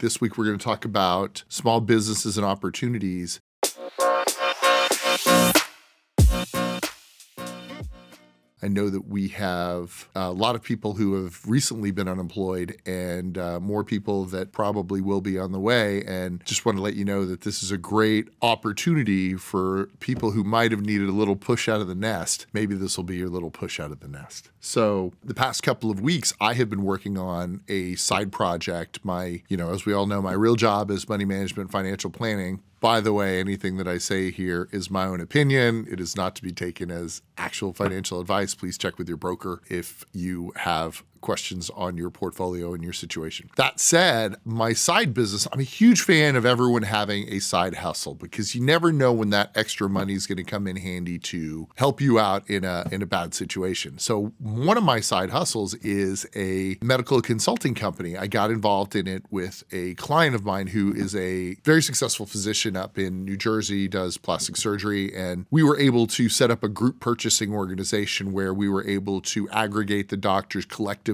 This week, we're going to talk about small businesses and opportunities. I know that we have a lot of people who have recently been unemployed and more people that probably will be on the way. And just want to let you know that this is a great opportunity for people who might have needed a little push out of the nest. Maybe this will be your little push out of the nest. So the past couple of weeks, I have been working on a side project. As we all know, my real job is money management, financial planning. By the way, anything that I say here is my own opinion. It is not to be taken as actual financial advice. Please check with your broker if you have questions on your portfolio and your situation. That said, my side business, I'm a huge fan of everyone having a side hustle because you never know when that extra money is going to come in handy to help you out in a bad situation. So one of my side hustles is a medical consulting company. I got involved in it with a client of mine who is a very successful physician up in New Jersey, does plastic surgery, and we were able to set up a group purchasing organization where we were able to aggregate the doctors collectively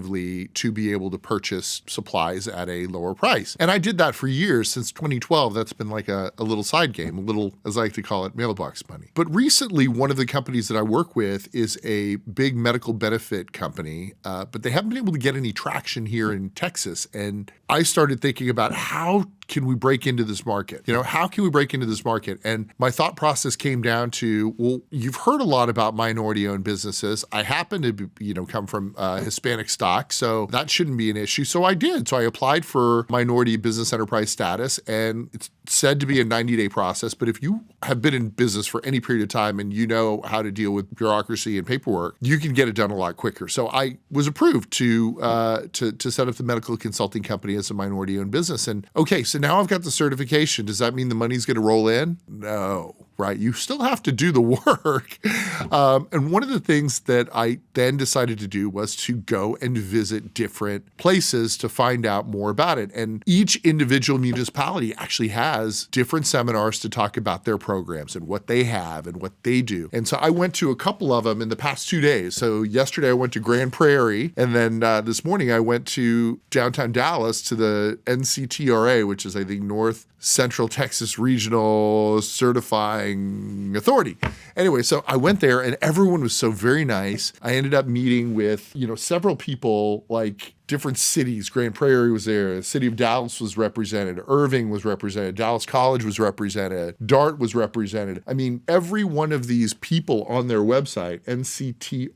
to be able to purchase supplies at a lower price. And I did that for years. Since 2012, that's been like a little side game, a little, as I like to call it, mailbox money. But recently, one of the companies that I work with is a big medical benefit company, but they haven't been able to get any traction here in Texas. And I started thinking about how can we break into this market? How can we break into this market? And my thought process came down to, well, you've heard a lot about minority-owned businesses. I happen to be, come from Hispanic stock, so that shouldn't be an issue. So I did. So I applied for minority business enterprise status, and it's said to be a 90-day process. But if you have been in business for any period of time and you know how to deal with bureaucracy and paperwork, you can get it done a lot quicker. So I was approved to set up the medical consulting company as a minority-owned business. And okay, so now I've got the certification. Does that mean the money's going to roll in? No, right? You still have to do the work. And one of the things that I then decided to do was to go and visit different places to find out more about it. And each individual municipality actually has different seminars to talk about their programs and what they have and what they do. And so I went to a couple of them in the past 2 days. So yesterday I went to Grand Prairie, and then this morning I went to downtown Dallas to the NCTRA, which is I think North Central Texas Regional Certifying Authority. Anyway, so I went there and everyone was so very nice. I ended up meeting with, several people like different cities. Grand Prairie was there. The city of Dallas was represented. Irving was represented. Dallas College was represented. Dart was represented. I mean, every one of these people on their website, NCTRCA,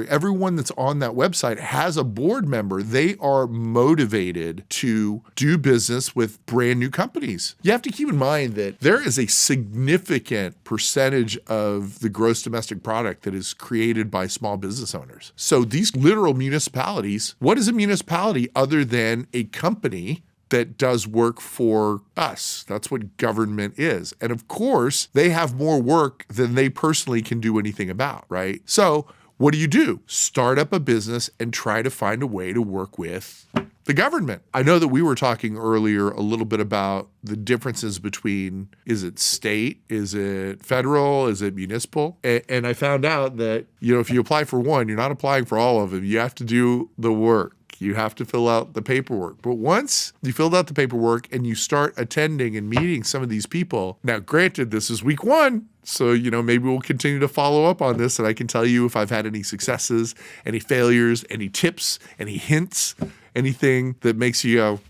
everyone that's on that website has a board member. They are motivated to do business with brand new companies. You have to keep in mind that there is a significant percentage of the gross domestic product that is created by small business owners. So these literal municipalities, what is a municipality other than a company that does work for us? That's what government is. And of course, they have more work than they personally can do anything about, right? So what do? Start up a business and try to find a way to work with the government. I know that we were talking earlier a little bit about the differences between, is it state, is it federal, is it municipal? And I found out that, if you apply for one, you're not applying for all of them. You have to do the work. You have to fill out the paperwork. But once you filled out the paperwork and you start attending and meeting some of these people, now granted, this is week one, so, maybe we'll continue to follow up on this and I can tell you if I've had any successes, any failures, any tips, any hints, anything that makes you go,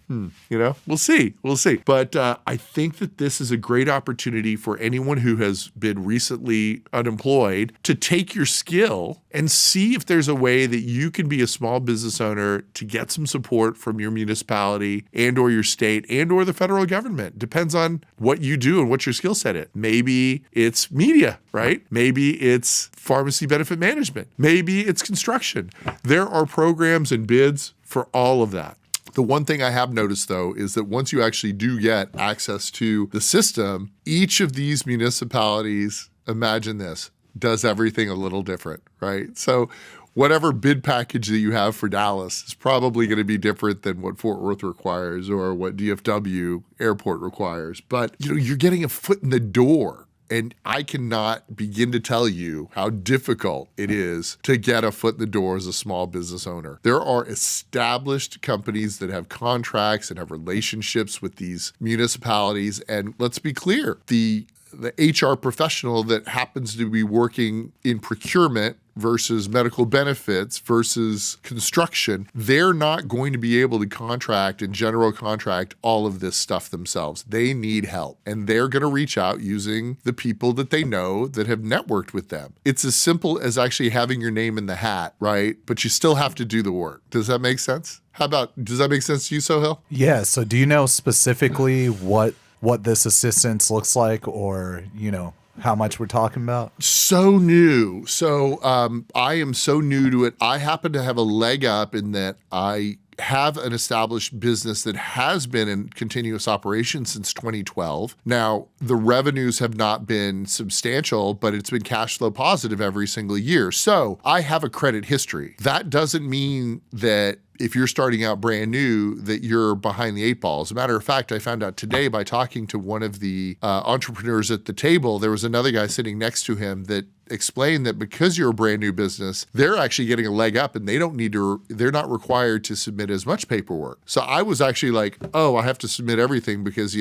we'll see. But I think that this is a great opportunity for anyone who has been recently unemployed to take your skill and see if there's a way that you can be a small business owner to get some support from your municipality and or your state and or the federal government. Depends on what you do and what your skill set is. Maybe it's media, right? Maybe it's pharmacy benefit management. Maybe it's construction. There are programs and bids for all of that. The one thing I have noticed, though, is that once you actually do get access to the system, each of these municipalities, imagine this, does everything a little different, right? So whatever bid package that you have for Dallas is probably going to be different than what Fort Worth requires or what DFW airport requires. But you're getting a foot in the door And I cannot begin to tell you how difficult it is to get a foot in the door as a small business owner. There are established companies that have contracts and have relationships with these municipalities. And let's be clear, the HR professional that happens to be working in procurement versus medical benefits versus construction, they're not going to be able to contract and general contract all of this stuff themselves. They need help, and they're going to reach out using the people that they know that have networked with them. It's as simple as actually having your name in the hat, right? But you still have to do the work. Does that make sense? Does that make sense to you, Sohail? Yeah. So do you know specifically what this assistance looks like, or, how much we're talking about? So new. So I am so new to it. I happen to have a leg up in that I have an established business that has been in continuous operation since 2012. Now, the revenues have not been substantial, but it's been cash flow positive every single year. So I have a credit history. That doesn't mean that if you're starting out brand new, that you're behind the eight ball. As a matter of fact, I found out today by talking to one of the entrepreneurs at the table, there was another guy sitting next to him that explained that because you're a brand new business, they're actually getting a leg up and they're not required to submit as much paperwork. So I was actually like, oh, I have to submit everything because,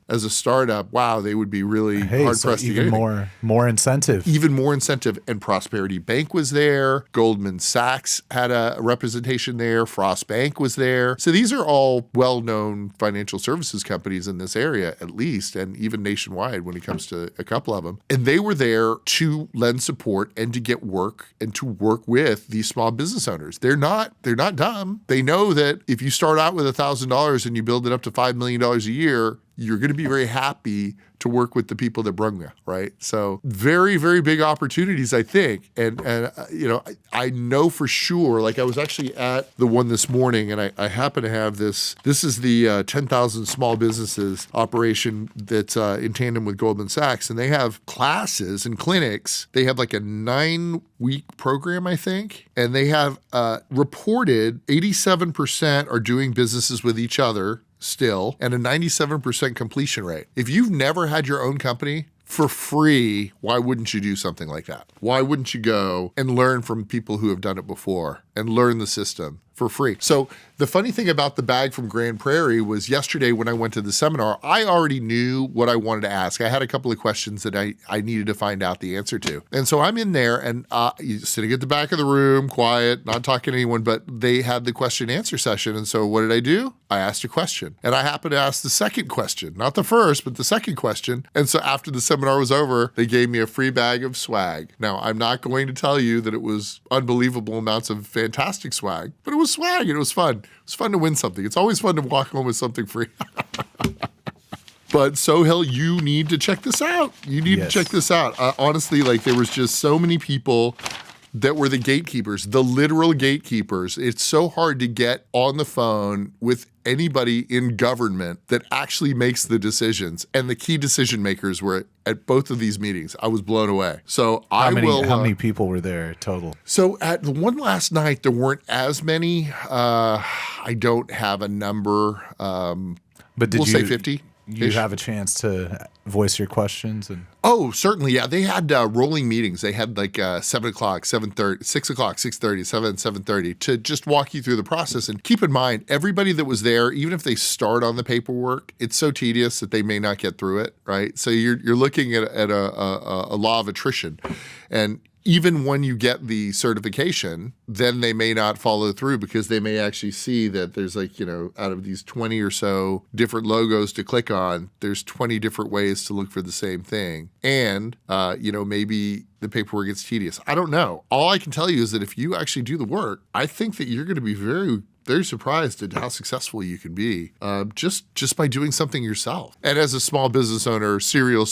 as a startup, wow, they would be really hard pressed to get even more incentive. Even more incentive. And Prosperity Bank was there. Goldman Sachs had a representation there. Frost Bank was there. So these are all well-known financial services companies in this area, at least, and even nationwide when it comes to a couple of them. And they were there to lend support and to get work and to work with these small business owners. They're not dumb. They know that if you start out with $1,000 and you build it up to $5 million a year, you're going to be very happy to work with the people that brung you, right? So very, very big opportunities, I think. And I know for sure, like I was actually at the one this morning and I happen to have this is the 10,000 small businesses operation that's in tandem with Goldman Sachs. And they have classes and clinics. They have like a 9-week program, I think. And they have reported 87% are doing businesses with each other still, and a 97% completion rate. If you've never had your own company for free, why wouldn't you do something like that? Why wouldn't you go and learn from people who have done it before and learn the system for free? So the funny thing about the bag from Grand Prairie was yesterday when I went to the seminar, I already knew what I wanted to ask. I had a couple of questions that I needed to find out the answer to. And so I'm in there and sitting at the back of the room, quiet, not talking to anyone, but they had the question and answer session. And so what did I do? I asked a question. And I happened to ask the second question, not the first, but the second question. And so after the seminar was over, they gave me a free bag of swag. Now, I'm not going to tell you that it was unbelievable amounts of fantastic swag, but it was swag and it was fun. It was fun to win something. It's always fun to walk home with something free. But Sohail, you need to check this out. You need to check this out. Honestly, like there was just so many people that were the gatekeepers, the literal gatekeepers. It's so hard to get on the phone with anybody in government that actually makes the decisions. And the key decision makers were at both of these meetings. I was blown away. So how many people were there total? So at the one last night, there weren't as many. I don't have a number. But we'll say 50. You have a chance to voice your questions? Oh, certainly. Yeah. They had rolling meetings. They had like 7 o'clock, 7:30, 6 o'clock, 6:30, 7:30 to just walk you through the process. And keep in mind, everybody that was there, even if they start on the paperwork, it's so tedious that they may not get through it, right? So you're looking at a law of attrition. And even when you get the certification, then they may not follow through because they may actually see that there's like, out of these 20 or so different logos to click on, there's 20 different ways to look for the same thing. And, maybe the paperwork gets tedious. I don't know. All I can tell you is that if you actually do the work, I think that you're going to be very, very surprised at how successful you can be just by doing something yourself. And as a small business owner, serial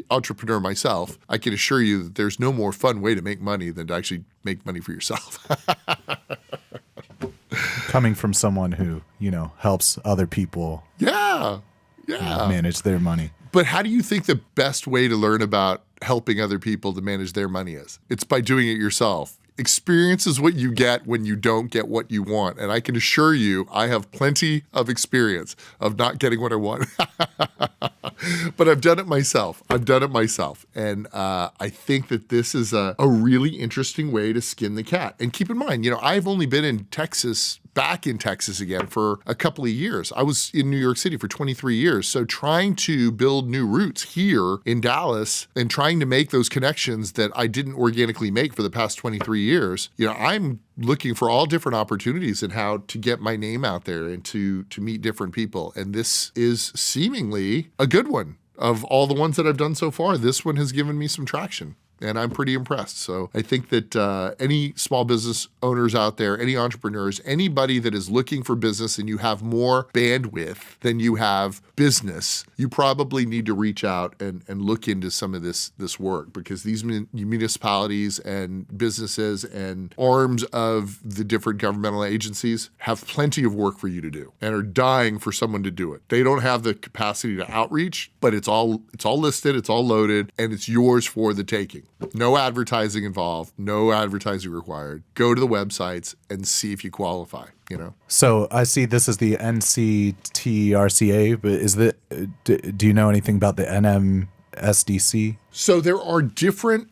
entrepreneur myself, I can assure you that there's no more fun way to make money than to actually make money for yourself. Coming from someone who, helps other people manage their money. But how do you think the best way to learn about helping other people to manage their money is? It's by doing it yourself. Experience is what you get when you don't get what you want. And I can assure you, I have plenty of experience of not getting what I want. But I've done it myself. And I think that this is a really interesting way to skin the cat. And keep in mind, I've only been back in Texas again for a couple of years. I was in New York City for 23 years. So trying to build new roots here in Dallas and trying to make those connections that I didn't organically make for the past 23 years, I'm looking for all different opportunities and how to get my name out there and to meet different people. And this is seemingly a good one. Of all the ones that I've done so far, this one has given me some traction. And I'm pretty impressed. So I think that any small business owners out there, any entrepreneurs, anybody that is looking for business and you have more bandwidth than you have business, you probably need to reach out and look into some of this work, because these municipalities and businesses and arms of the different governmental agencies have plenty of work for you to do and are dying for someone to do it. They don't have the capacity to outreach, but it's all listed, it's all loaded, and it's yours for the taking. No advertising involved, no advertising required. Go to the websites and see if you qualify, So I see this is the NCTRCA, but do you know anything about the NMSDC? So there are different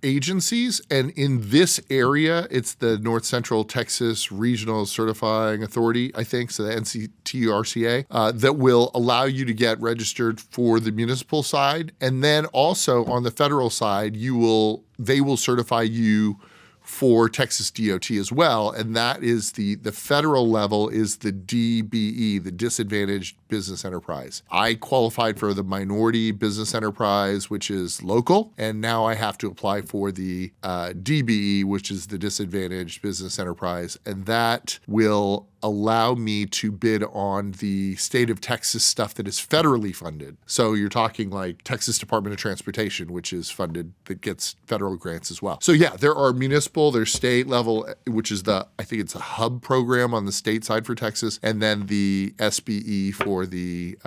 agencies, and in this area, it's the North Central Texas Regional Certifying Authority, I think, so the NCTRCA, that will allow you to get registered for the municipal side. And then also on the federal side, they will certify you for Texas DOT as well. And that is the federal level is the DBE, the Disadvantaged Business Enterprise. I qualified for the Minority Business Enterprise, which is local. And now I have to apply for the DBE, which is the Disadvantaged Business Enterprise. And that will allow me to bid on the state of Texas stuff that is federally funded. So you're talking like Texas Department of Transportation, which is funded, that gets federal grants as well. So yeah, there are municipal, there's state level, which is I think it's a hub program on the state side for Texas, and then the SBE for the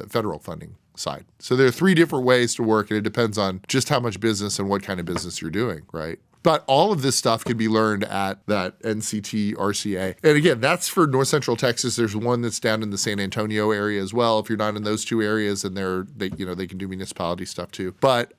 federal funding side. So there are 3 different ways to work, and it depends on just how much business and what kind of business you're doing, right? But all of this stuff can be learned at that NCTRCA. And again, that's for North Central Texas. There's one that's down in the San Antonio area as well. If you're not in those 2 areas, and they can do municipality stuff too. But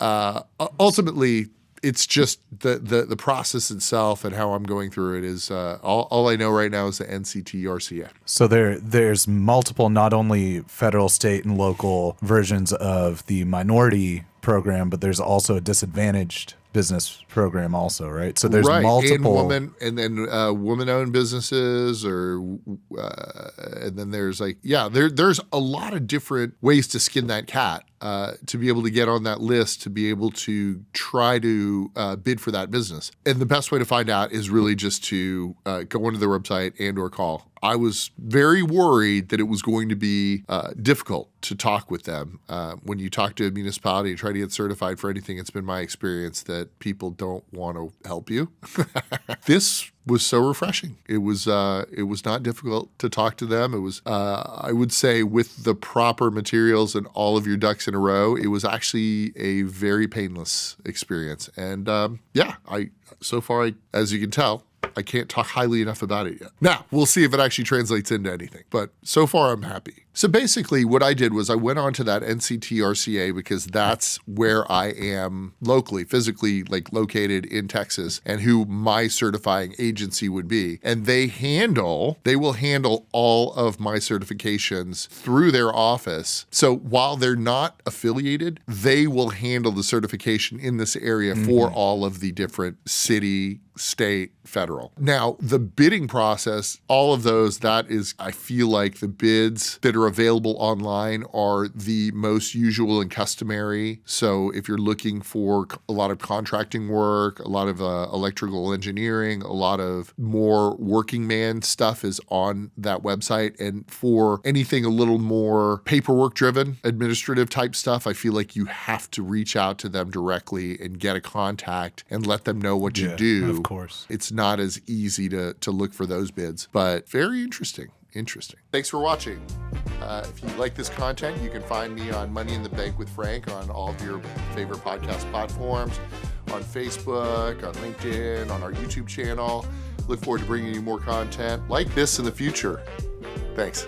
ultimately, it's just the process itself and how I'm going through it is all I know right now is the NCTRCA. So there's multiple, not only federal, state, and local versions of the minority program, but there's also a disadvantaged business program also, right? So there's multiple, and then woman-owned businesses, and then there's there's a lot of different ways to skin that cat to be able to get on that list, to be able to try to bid for that business. And the best way to find out is really just to go onto their website and/or call. I was very worried that it was going to be difficult to talk with them. When you talk to a municipality and try to get certified for anything, it's been my experience that people don't want to help you. This was so refreshing. It was not difficult to talk to them. It was, I would say, with the proper materials and all of your ducks in a row, it was actually a very painless experience. And so far, as you can tell, I can't talk highly enough about it yet. Now, we'll see if it actually translates into anything, but so far I'm happy. So basically what I did was I went on to that NCTRCA because that's where I am locally, physically located in Texas, and who my certifying agency would be. And they will handle all of my certifications through their office. So while they're not affiliated, they will handle the certification in this area for all of the different city, state, federal. Now, the bidding process, all of those, that is, I feel like the bids that are available online are the most usual and customary. So if you're looking for a lot of contracting work, a lot of electrical engineering, a lot of more working man stuff is on that website. And for anything a little more paperwork driven, administrative type stuff, I feel like you have to reach out to them directly and get a contact and let them know what you do. Of course. It's not as easy to look for those bids, but very interesting. Thanks for watching. If you like this content, you can find me on Money in the Bank with Frank on all of your favorite podcast platforms, on Facebook, on LinkedIn, on our YouTube channel. Look forward to bringing you more content like this in the future. Thanks.